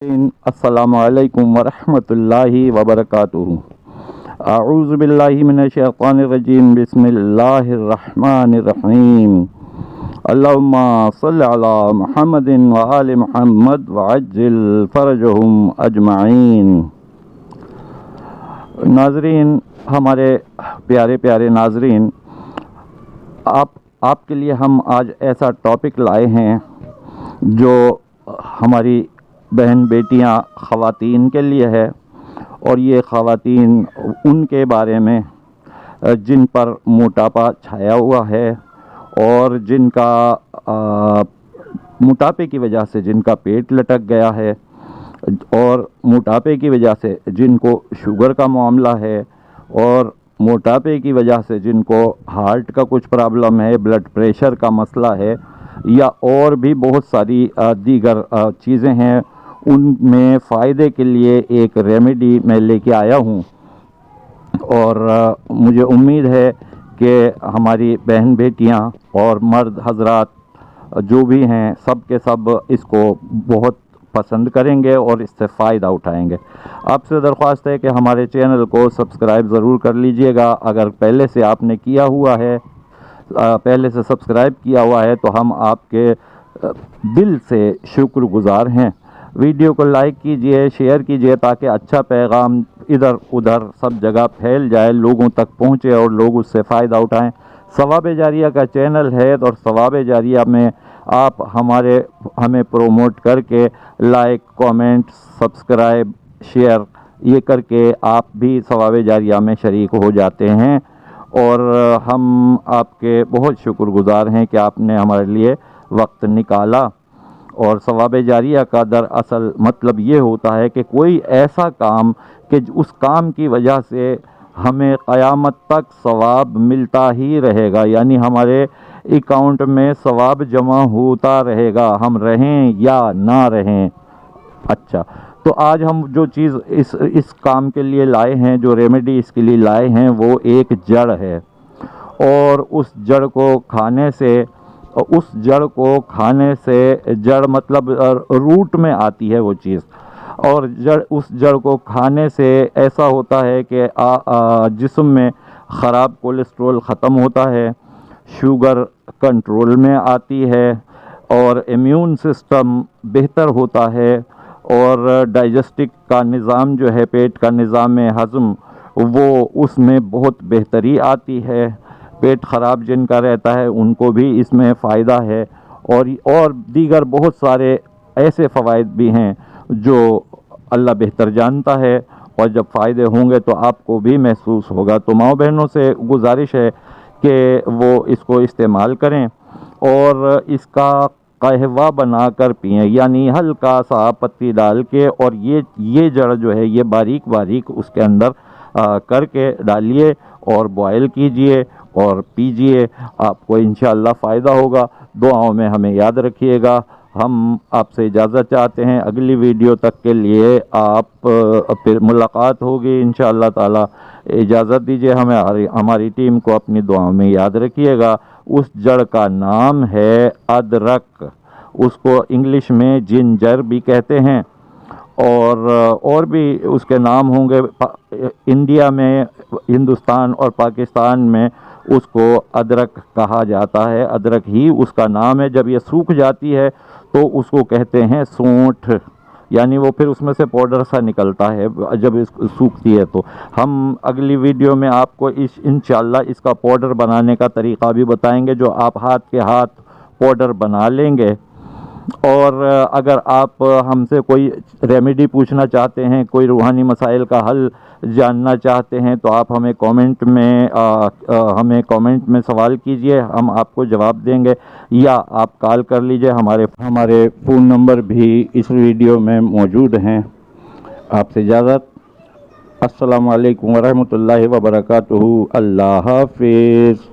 السلام علیکم ورحمۃ اللہ وبرکاتہ۔ اعوذ باللہ من الشیطان الرجیم، بسم اللہ الرحمن الرحیم۔ اللہم صل علی محمد وآل محمد وعجل فرجہم اجمعین۔ ناظرین، ہمارے پیارے پیارے ناظرین، آپ کے لیے ہم آج ایسا ٹاپک لائے ہیں جو ہماری بہن بیٹیاں خواتین کے لیے ہے، اور یہ خواتین ان کے بارے میں جن پر موٹاپا چھایا ہوا ہے اور جن کا موٹاپے کی وجہ سے جن کا پیٹ لٹک گیا ہے، اور موٹاپے کی وجہ سے جن کو شوگر کا معاملہ ہے، اور موٹاپے کی وجہ سے جن کو ہارٹ کا کچھ پرابلم ہے، بلڈ پریشر کا مسئلہ ہے، یا اور بھی بہت ساری دیگر چیزیں ہیں، ان میں فائدے کے لیے ایک ریمیڈی میں لے کے آیا ہوں، اور مجھے امید ہے کہ ہماری بہن بیٹیاں اور مرد حضرات جو بھی ہیں سب کے سب اس کو بہت پسند کریں گے اور اس سے فائدہ اٹھائیں گے۔ آپ سے درخواست ہے کہ ہمارے چینل کو سبسکرائب ضرور کر لیجئے گا۔ اگر پہلے سے آپ نے کیا ہوا ہے، پہلے سے سبسکرائب کیا ہوا ہے، تو ہم آپ کے دل سے شکر گزار ہیں۔ ویڈیو کو لائک کیجئے، شیئر کیجئے، تاکہ اچھا پیغام ادھر ادھر سب جگہ پھیل جائے، لوگوں تک پہنچے اور لوگ اس سے فائدہ اٹھائیں۔ ثواب جاریہ کا چینل ہے، اور ثواب جاریہ میں آپ ہمیں پروموٹ کر کے لائک، کامنٹ، سبسکرائب، شیئر یہ کر کے آپ بھی ثواب جاریہ میں شریک ہو جاتے ہیں، اور ہم آپ کے بہت شکر گزار ہیں کہ آپ نے ہمارے لیے وقت نکالا۔ اور ثواب جاریہ کا دراصل مطلب یہ ہوتا ہے کہ کوئی ایسا کام کہ اس کام کی وجہ سے ہمیں قیامت تک ثواب ملتا ہی رہے گا، یعنی ہمارے اکاؤنٹ میں ثواب جمع ہوتا رہے گا، ہم رہیں یا نہ رہیں۔ اچھا، تو آج ہم جو چیز اس کام کے لیے لائے ہیں، جو ریمیڈی اس کے لیے لائے ہیں، وہ ایک جڑ ہے، اور اس جڑ کو کھانے سے جڑ مطلب روٹ میں آتی ہے وہ چیز، اور اس جڑ کو کھانے سے ایسا ہوتا ہے کہ جسم میں خراب کولیسٹرول ختم ہوتا ہے، شوگر کنٹرول میں آتی ہے، اور امیون سسٹم بہتر ہوتا ہے، اور ڈائجسٹک کا نظام جو ہے، پیٹ کا نظام ہضم، وہ اس میں بہت بہتری آتی ہے۔ پیٹ خراب جن کا رہتا ہے ان کو بھی اس میں فائدہ ہے، اور دیگر بہت سارے ایسے فوائد بھی ہیں جو اللہ بہتر جانتا ہے، اور جب فائدے ہوں گے تو آپ کو بھی محسوس ہوگا۔ تو ماؤں بہنوں سے گزارش ہے کہ وہ اس کو استعمال کریں، اور اس کا قہوہ بنا کر پئیں، یعنی ہلکا سا پتی ڈال کے، اور یہ جڑ جو ہے یہ باریک باریک اس کے اندر کر کے ڈالیے، اور بوائل کیجئے اور پیجئے، آپ کو انشاءاللہ فائدہ ہوگا۔ دعاؤں میں ہمیں یاد رکھیے گا۔ ہم آپ سے اجازت چاہتے ہیں، اگلی ویڈیو تک کے لیے پھر ملاقات ہوگی انشاءاللہ تعالی۔ اجازت دیجیے ہمیں، ہماری ٹیم کو اپنی دعاؤں میں یاد رکھیے گا۔ اس جڑ کا نام ہے ادرک، اس کو انگلش میں جنجر بھی کہتے ہیں، اور بھی اس کے نام ہوں گے۔ انڈیا میں، ہندوستان اور پاکستان میں اس کو ادرک کہا جاتا ہے، ادرک ہی اس کا نام ہے۔ جب یہ سوکھ جاتی ہے تو اس کو کہتے ہیں سونٹھ، یعنی وہ پھر اس میں سے پاؤڈر سا نکلتا ہے جب سوکھتی ہے۔ تو ہم اگلی ویڈیو میں آپ کو انشاءاللہ اس کا پاؤڈر بنانے کا طریقہ بھی بتائیں گے، جو آپ ہاتھ کے ہاتھ پاؤڈر بنا لیں گے۔ اور اگر آپ ہم سے کوئی ریمیڈی پوچھنا چاہتے ہیں، کوئی روحانی مسائل کا حل جاننا چاہتے ہیں، تو آپ ہمیں کامنٹ میں سوال کیجئے، ہم آپ کو جواب دیں گے، یا آپ کال کر لیجئے۔ ہمارے فون نمبر بھی اس ویڈیو میں موجود ہیں۔ آپ سے اجازت۔ السلام علیکم ورحمۃ اللہ وبرکاتہ۔ اللہ حافظ۔